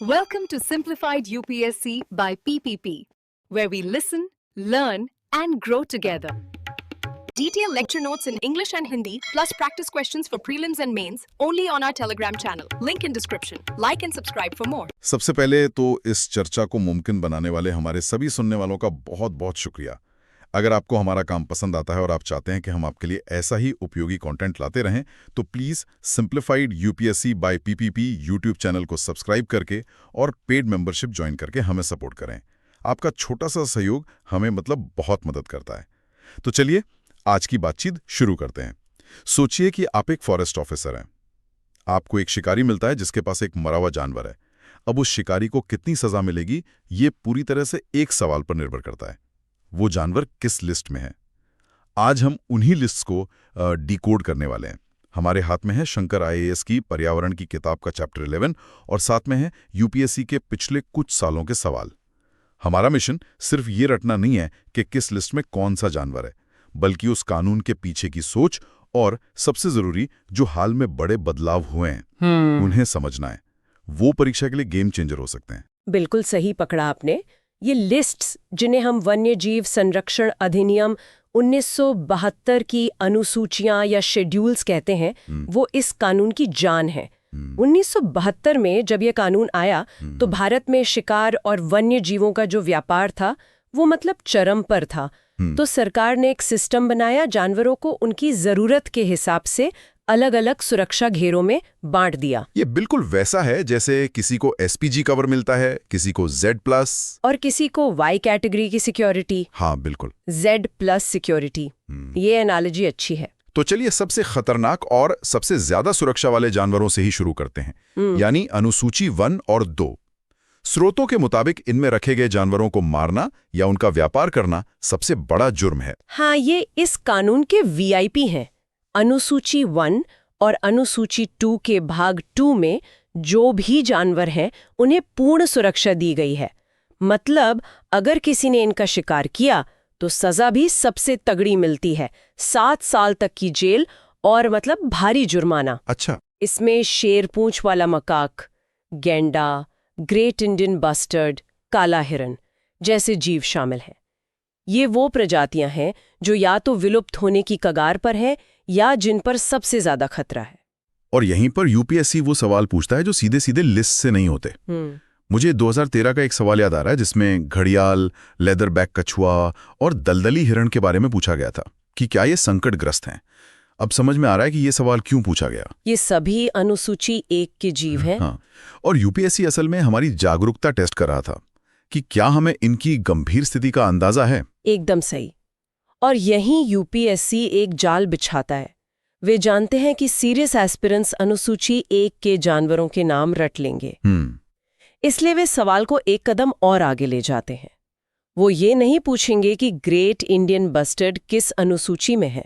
Welcome to Simplified UPSC by PPP, where we listen, learn, and grow together. Detailed lecture notes in English and Hindi, plus practice questions for prelims and mains, only on our Telegram channel. Link in description. Like and subscribe for more. सबसे पहले तो इस चर्चा को मुमकिन बनाने वाले हमारे सभी सुनने वालों का बहुत बहुत शुक्रिया। अगर आपको हमारा काम पसंद आता है और आप चाहते हैं कि हम आपके लिए ऐसा ही उपयोगी कंटेंट लाते रहें तो please simplified UPSC by PPP YouTube channel को सब्सक्राइब करके और पेड मेंबरशिप ज्वाइन करके हमें सपोर्ट करें। आपका छोटा सा सहयोग हमें बहुत मदद करता है। तो चलिए आज की बातचीत शुरू करते हैं। सोचिए कि आप एक फॉरेस्ट ऑफिसर हैं। आपको एक शिकारी मिलता है जिसके पास एक मरा हुआ जानवर है। अब उस शिकारी को कितनी सजा मिलेगी ये पूरी तरह से एक सवाल पर निर्भर करता है, वो जानवर किस लिस्ट में है। आज हम उन्हीं लिस्ट्स को डिकोड करने वाले हैं। हमारे हाथ में है शंकर आईएएस की पर्यावरण की किताब का चैप्टर 11 और साथ में है यूपीएससी के पिछले कुछ सालों के सवाल। हमारा मिशन सिर्फ ये रटना नहीं है कि किस लिस्ट में कौन सा जानवर है, बल्कि उस कानून के पीछे की सोच और सबसे जरूरी जो हाल में बड़े बदलाव हुए हैं उन्हें समझना है। वो परीक्षा के लिए गेम चेंजर हो सकते हैं। बिल्कुल सही पकड़ा आपने। ये लिस्ट्स जिन्हें हम वन्य जीव संरक्षण अधिनियम 1972 की अनुसूचियां या शेड्यूल्स कहते हैं, वो इस कानून की जान है। 1972 में जब ये कानून आया तो भारत में शिकार और वन्य जीवों का जो व्यापार था वो चरम पर था। तो सरकार ने एक सिस्टम बनाया, जानवरों को उनकी जरूरत के हिसाब से अलग अलग सुरक्षा घेरों में बांट दिया। ये बिल्कुल वैसा है जैसे किसी को एसपीजी कवर मिलता है, किसी को Z+ और किसी को Y कैटेगरी की सिक्योरिटी। हाँ बिल्कुल, Z+ सिक्योरिटी। ये एनालॉजी अच्छी है। तो चलिए सबसे खतरनाक और सबसे ज्यादा सुरक्षा वाले जानवरों से ही शुरू करते हैं, यानी अनुसूची 1 और 2। स्रोतों के मुताबिक इनमें रखे गए जानवरों को मारना या उनका व्यापार करना सबसे बड़ा जुर्म है। हाँ, ये इस कानून के VIP हैं। अनुसूची 1 और अनुसूची 2 के भाग 2 में जो भी जानवर हैं उन्हें पूर्ण सुरक्षा दी गई है। मतलब अगर किसी ने इनका शिकार किया तो सजा भी सबसे तगड़ी मिलती है, 7 साल तक की जेल और भारी जुर्माना। अच्छा। इसमें शेर पूंछ वाला मकाक, गैंडा, ग्रेट इंडियन बस्टर्ड, काला हिरन जैसे जीव शामिल हैं। ये वो प्रजातियां हैं जो या तो विलुप्त होने की कगार पर है या जिन पर सबसे ज्यादा खतरा है। और यहीं पर यूपीएससी वो सवाल पूछता है जो सीधे सीधे लिस्ट से नहीं होते। मुझे 2013 का एक सवाल याद आ रहा है जिसमें घड़ियाल, लेदरबैक कछुआ और दलदली हिरण के बारे में पूछा गया था कि क्या ये संकटग्रस्त हैं। अब समझ में आ रहा है कि ये सवाल क्यों पूछा गया। ये सभी अनुसूची 1 के जीव हैं। हाँ, और यूपीएससी असल में हमारी जागरूकता टेस्ट कर रहा था कि क्या हमें इनकी गंभीर स्थिति का अंदाजा है। एकदम सही। और यहीं यूपीएससी एक जाल बिछाता है। वे जानते हैं कि सीरियस एस्पिरेंट्स अनुसूची 1 के जानवरों के नाम रट लेंगे, इसलिए वे सवाल को एक कदम और आगे ले जाते हैं। वो ये नहीं पूछेंगे कि ग्रेट इंडियन बस्टर्ड किस अनुसूची में है,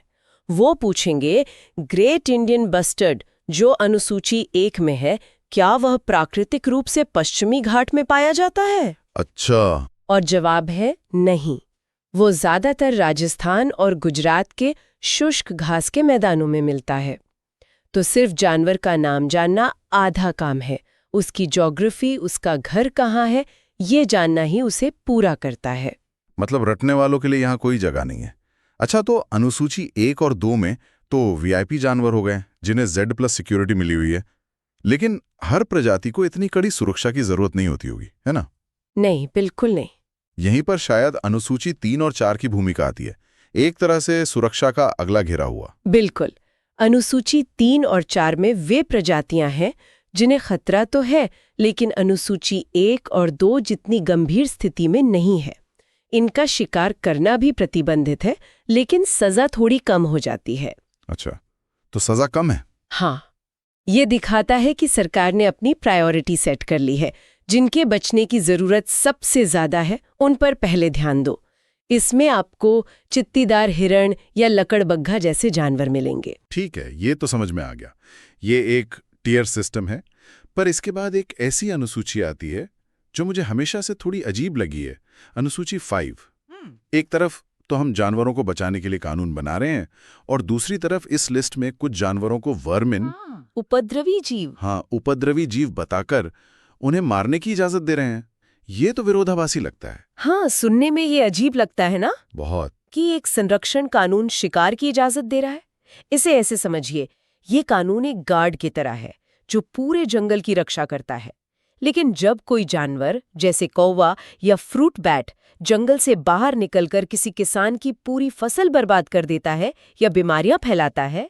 वो पूछेंगे ग्रेट इंडियन बस्टर्ड जो अनुसूची 1 में है, क्या वह प्राकृतिक रूप से पश्चिमी घाट में पाया जाता है? अच्छा। और जवाब है नहीं। वो ज्यादातर राजस्थान और गुजरात के शुष्क घास के मैदानों में मिलता है। तो सिर्फ जानवर का नाम जानना आधा काम है, उसकी ज्योग्राफी, उसका घर कहाँ है, ये जानना ही उसे पूरा करता है। रटने वालों के लिए यहाँ कोई जगह नहीं है। अच्छा, तो अनुसूची 1 और 2 में तो वीआईपी जानवर हो गए जिन्हें Z+ सिक्योरिटी मिली हुई है, लेकिन हर प्रजाति को इतनी कड़ी सुरक्षा की जरूरत नहीं होती होगी, है ना? नहीं, बिल्कुल नहीं। यहीं पर शायद अनुसूची 3 और 4 की भूमिका आती है, एक तरह से सुरक्षा का अगला घेरा हुआ। बिल्कुल। अनुसूची 3 और 4 में वे प्रजातियां हैं जिन्हें खतरा तो है, लेकिन अनुसूची 1 और 2 जितनी गंभीर स्थिति में नहीं है। इनका शिकार करना भी प्रतिबंधित है, लेकिन सजा थोड़ी कम हो जाती है। अच्छा, तो सजा कम है। हाँ, ये दिखाता है कि सरकार ने अपनी प्रायोरिटी सेट कर ली है। जिनके बचने की जरूरत सबसे ज्यादा है उन पर पहले ध्यान दो। इसमें आपको चित्तीदार हिरण या लकड़बग्घा जैसे जानवर मिलेंगे। ठीक है, ये तो समझ में आ गया। ये एक टियर सिस्टम है। पर इसके बाद एक ऐसी अनुसूची आती है जो मुझे हमेशा से थोड़ी अजीब लगी है, अनुसूची 5। एक तरफ तो हम जानवरों को बचाने के लिए कानून बना रहे हैं और दूसरी तरफ इस लिस्ट में कुछ जानवरों को वर्मिन, उपद्रवी जीव, उपद्रवी जीव बताकर उन्हें मारने की इजाजत दे रहे हैं। ये तो विरोधाभासी लगता है। हाँ, सुनने में ये अजीब लगता है ना बहुत। कि एक संरक्षण कानून शिकार की इजाजत दे रहा है। इसे ऐसे समझिए, ये कानून एक गार्ड की तरह है जो पूरे जंगल की रक्षा करता है। लेकिन जब कोई जानवर जैसे कौवा या फ्रूट बैट जंगल से बाहर निकलकर किसी किसान की पूरी फसल बर्बाद कर देता है या बीमारियां फैलाता है,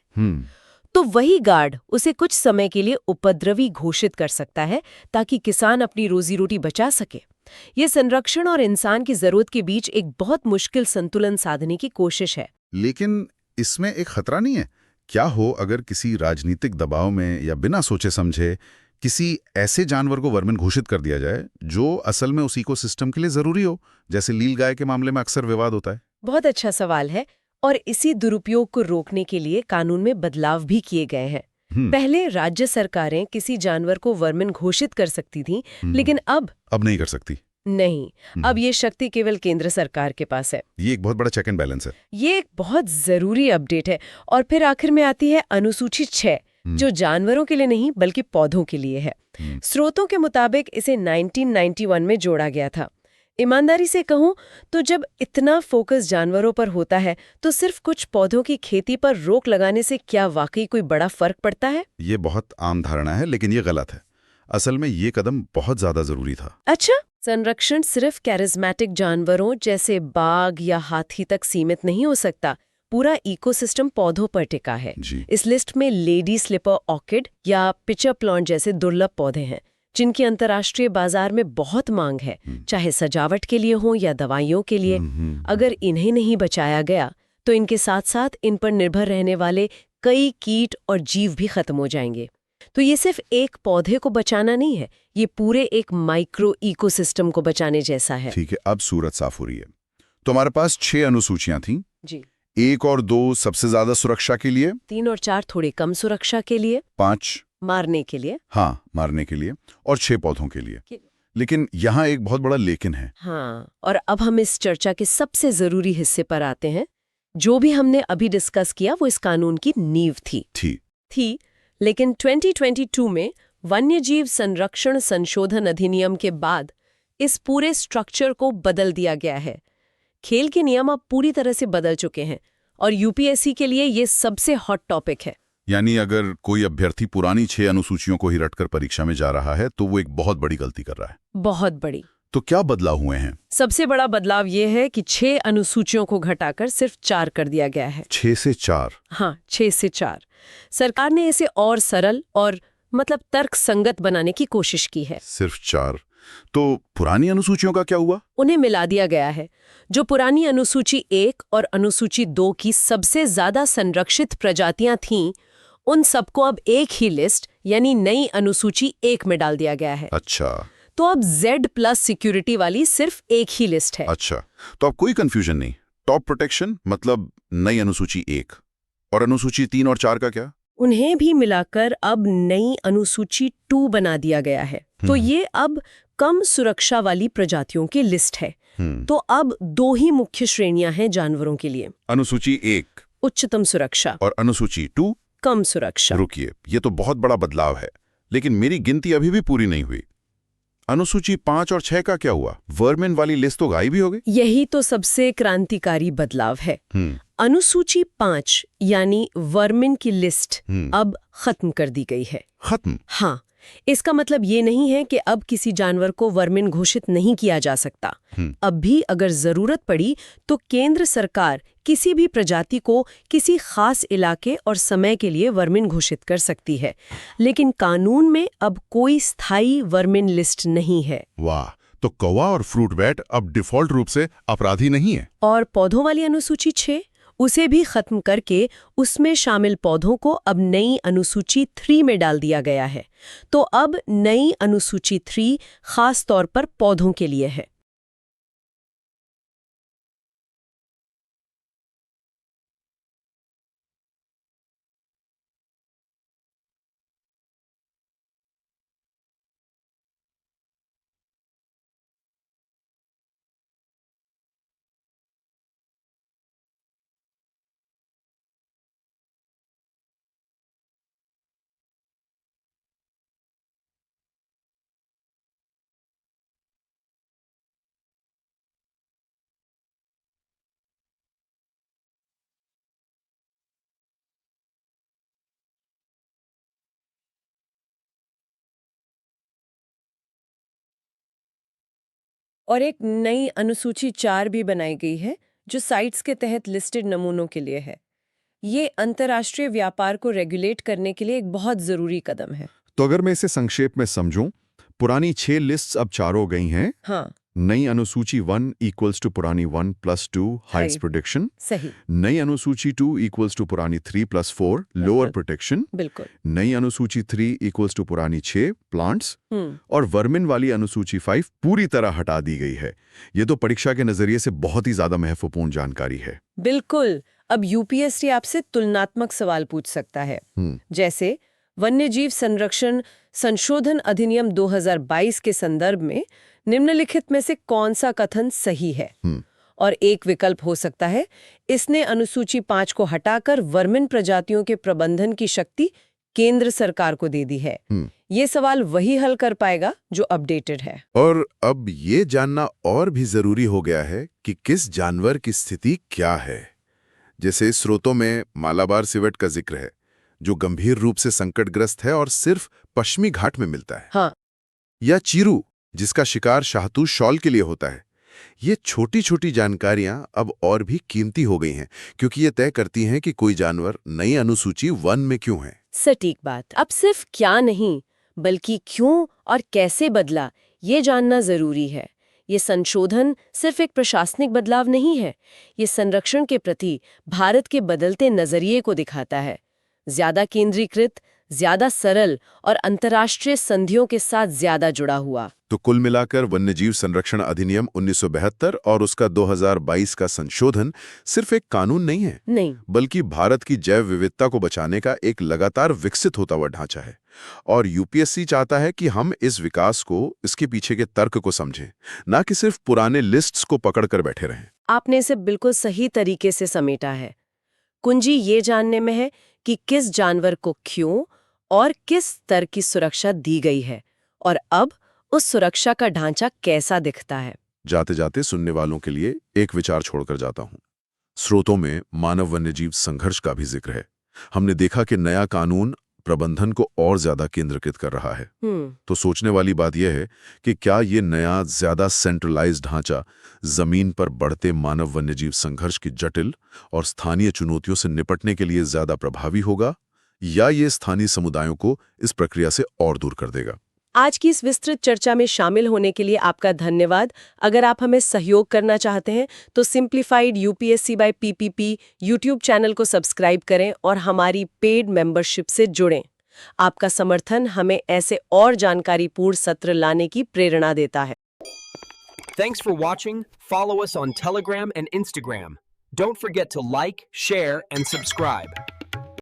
तो वही गार्ड उसे कुछ समय के लिए उपद्रवी घोषित कर सकता है ताकि किसान अपनी रोजी रोटी बचा सके। ये संरक्षण और इंसान की जरूरत के बीच एक बहुत मुश्किल संतुलन साधने की कोशिश है। लेकिन इसमें एक खतरा नहीं है? क्या हो अगर किसी राजनीतिक दबाव में या बिना सोचे समझे किसी ऐसे जानवर को वर्मिन घोषित कर दिया जाए जो असल में उस इकोसिस्टम के लिए जरूरी हो, जैसे नीलगाय के मामले में अक्सर विवाद होता है। बहुत अच्छा सवाल है, और इसी दुरुपयोग को रोकने के लिए कानून में बदलाव भी किए गए हैं। पहले राज्य सरकारें किसी जानवर को वर्मिन घोषित कर सकती थीं, लेकिन अब नहीं कर सकती। नहीं, अब ये शक्ति केवल केंद्र सरकार के पास है। ये एक बहुत बड़ा चेक एंड बैलेंस है। ये एक बहुत जरूरी अपडेट है। और फिर आखिर में आती है अनुसूची 6, जो जानवरों के लिए नहीं बल्कि पौधों के लिए है। स्रोतों के मुताबिक इसे 1991 में जोड़ा गया था। ईमानदारी से कहूं तो जब इतना फोकस जानवरों पर होता है तो सिर्फ कुछ पौधों की खेती पर रोक लगाने से क्या वाकई कोई बड़ा फर्क पड़ता है? ये बहुत आम धारणा है, लेकिन ये गलत है। असल में ये कदम बहुत ज्यादा जरूरी था। अच्छा, संरक्षण सिर्फ कैरिज्मेटिक जानवरों जैसे बाघ या हाथी तक सीमित नहीं हो सकता। पूरा इकोसिस्टम पौधों पर टिका है। इस लिस्ट में लेडी स्लिपर ऑर्किड या पिचर प्लांट जैसे दुर्लभ पौधे हैं जिनकी अंतर्राष्ट्रीय बाजार में बहुत मांग है, चाहे सजावट के लिए हो या दवाइयों के लिए। अगर इन्हें नहीं बचाया गया तो इनके साथ साथ इन पर निर्भर रहने वाले कई कीट और जीव भी खत्म हो जाएंगे। तो ये सिर्फ एक पौधे को बचाना नहीं है, ये पूरे एक माइक्रो इकोसिस्टम को बचाने जैसा है। ठीक है, अब सूरत साफ हो रही है। तो हमारे पास 6 अनुसूचियां थीं। जी। 1 और 2 सबसे ज्यादा सुरक्षा के लिए, 3 और 4 थोड़ी कम सुरक्षा के लिए, 5 मारने के लिए, हाँ मारने के लिए, और 6 पौधों के लिए। लेकिन यहाँ एक बहुत बड़ा लेकिन है। हाँ, और अब हम इस चर्चा के सबसे जरूरी हिस्से पर आते हैं। जो भी हमने अभी डिस्कस किया वो इस कानून की नींव थी। लेकिन 2022 में वन्यजीव संरक्षण संशोधन अधिनियम के बाद इस पूरे स्ट्रक्चर को बदल दिया गया है। खेल के नियम अब पूरी तरह से बदल चुके हैं और यूपीएससी के लिए ये सबसे हॉट टॉपिक है। यानी अगर कोई अभ्यर्थी पुरानी 6 अनुसूचियों को ही रटकर परीक्षा में जा रहा है तो वो एक बहुत बड़ी गलती कर रहा है। बहुत बड़ी। तो क्या बदलाव हुए हैं? सबसे बड़ा बदलाव ये है कि 6 अनुसूचियों को घटाकर सिर्फ 4 कर दिया गया है। 6 से 4? हाँ, 6 से 4। सरकार ने इसे और सरल और तर्क संगत बनाने की कोशिश की है। सिर्फ 4? तो पुरानी अनुसूचियों का क्या हुआ? उन्हें मिला दिया गया है। जो पुरानी अनुसूची 1 और अनुसूची 2 की सबसे ज्यादा संरक्षित प्रजातियां थीं, उन सबको अब एक ही लिस्ट यानी नई अनुसूची 1 में डाल दिया गया है। अच्छा। तो अब Z+ सिक्योरिटी वाली सिर्फ एक ही लिस्ट है। अच्छा, तो अब कोई कंफ्यूजन नहीं। टॉप प्रोटेक्शन मतलब नई अनुसूची 1, और अनुसूची 3 और 4 का क्या? उन्हें भी मिलाकर अब नई अनुसूची 2 बना दिया गया है। तो ये अब कम सुरक्षा वाली प्रजातियों की लिस्ट है। तो अब 2 ही मुख्य श्रेणियां हैं जानवरों के लिए। अनुसूची 1 उच्चतम सुरक्षा और अनुसूची 2 कम सुरक्षा। रुकिए, ये तो बहुत बड़ा बदलाव है, लेकिन मेरी गिनती अभी भी पूरी नहीं हुई। अनुसूची 5 और 6 का क्या हुआ? वर्मिन वाली लिस्ट तो गायब ही हो गई। यही तो सबसे क्रांतिकारी बदलाव है। अनुसूची 5 यानी वर्मिन की लिस्ट अब खत्म कर दी गई है। खत्म? हाँ, इसका मतलब ये नहीं है कि अब किसी जानवर को वर्मिन घोषित नहीं किया जा सकता। अब भी अगर जरूरत पड़ी तो केंद्र सरकार किसी भी प्रजाति को किसी खास इलाके और समय के लिए वर्मिन घोषित कर सकती है, लेकिन कानून में अब कोई स्थायी वर्मिन लिस्ट नहीं है। वाह, तो कौवा और फ्रूट बैट अब डिफॉल्ट रूप से अपराधी नहीं है। और पौधों वाली अनुसूची 6 उसे भी खत्म करके उसमें शामिल पौधों को अब नई अनुसूची 3 में डाल दिया गया है। तो अब नई अनुसूची 3 खास तौर पर पौधों के लिए है। और एक नई अनुसूची 4 भी बनाई गई है जो साइट्स के तहत लिस्टेड नमूनों के लिए है। ये अंतर्राष्ट्रीय व्यापार को रेगुलेट करने के लिए एक बहुत जरूरी कदम है। तो अगर मैं इसे संक्षेप में समझूं, पुरानी 6 लिस्ट्स अब 4 हो गई हैं। हाँ, नई अनुसूची 1 इक्वल्स टू पुरानी 1 + 2 हाइट्स Height. प्रोटेक्शन। सही, नई अनुसूची 2 इक्वल्स टू पुरानी 3 + 4 लोअर प्रोटेक्शन। बिल्कुल। नई अनुसूची 3 इक्वल्स टू पुरानी 6 प्लांट्स। हम्म, और वर्मिन वाली अनुसूची 5 पूरी तरह हटा दी गई है। ये तो परीक्षा के नजरिए से बहुत ही ज्यादा महत्वपूर्ण जानकारी है। बिल्कुल। अब यूपीएससी आपसे तुलनात्मक सवाल पूछ सकता है, जैसे वन्यजीव संरक्षण संशोधन अधिनियम 2022 के संदर्भ में निम्नलिखित में से कौन सा कथन सही है? और एक विकल्प हो सकता है, इसने अनुसूची 5 को हटाकर वर्मिन प्रजातियों के प्रबंधन की शक्ति केंद्र सरकार को दे दी है। ये सवाल वही हल कर पाएगा जो अपडेटेड है। और अब ये जानना और भी जरूरी हो गया है कि किस जानवर की स्थिति क्या है। जैसे स्रोतों में मालाबार सिवेट का जिक्र है, जो गंभीर रूप से संकटग्रस्त है और सिर्फ पश्चिमी घाट में मिलता है। हाँ, या चीरू, जिसका शिकार शाहतूत शॉल के लिए होता है। ये छोटी छोटी जानकारियां अब और भी कीमती हो गई हैं, क्योंकि ये तय करती हैं कि कोई जानवर नई अनुसूची 1 में क्यों है। सटीक बात। अब सिर्फ क्या नहीं, बल्कि क्यों और कैसे बदला, ये जानना जरूरी है। ये संशोधन सिर्फ एक प्रशासनिक बदलाव नहीं है, ये संरक्षण के प्रति भारत के बदलते नजरिए को दिखाता है। ज्यादा केंद्रीकृत, ज्यादा सरल और अंतर्राष्ट्रीय संधियों के साथ ज्यादा जुड़ा हुआ। तो कुल मिलाकर वन्यजीव संरक्षण अधिनियम 1972 और उसका 2022 का संशोधन सिर्फ एक कानून नहीं है, नहीं, बल्कि भारत की जैव विविधता को बचाने का एक लगातार विकसित होता हुआ ढांचा है। और यूपीएससी चाहता है कि हम इस विकास को, इसके पीछे के तर्क को समझें, ना कि सिर्फ पुराने लिस्ट्स को पकड़कर बैठे रहें। आपने इसे बिल्कुल सही तरीके से समेटा है। कुंजी ये जानने में है कि किस जानवर को क्यों और किस स्तर की सुरक्षा दी गई है, और अब उस सुरक्षा का ढांचा कैसा दिखता है। जाते जाते सुनने वालों के लिए एक विचार छोड़कर जाता हूं। स्रोतों में मानव वन्यजीव संघर्ष का भी जिक्र है। हमने देखा कि नया कानून प्रबंधन को और ज्यादा केंद्रीकृत कर रहा है। तो सोचने वाली बात यह है कि क्या ये नया ज्यादा सेंट्रलाइज्ड ढांचा जमीन पर बढ़ते मानव वन्यजीव संघर्ष की जटिल और स्थानीय चुनौतियों से निपटने के लिए ज्यादा प्रभावी होगा, या ये स्थानीय समुदायों को इस प्रक्रिया से और दूर कर देगा। आज की इस विस्तृत चर्चा में शामिल होने के लिए आपका धन्यवाद। अगर आप हमें सहयोग करना चाहते हैं तो simplified UPSC by PPP YouTube channel को सब्सक्राइब करें और हमारी पेड मेंबरशिप से जुड़ें। आपका समर्थन हमें ऐसे और जानकारीपूर्ण सत्र लाने की प्रेरणा देता है। Thanks for watching. Follow us on Telegram and Instagram. Don't forget to like, share, and subscribe.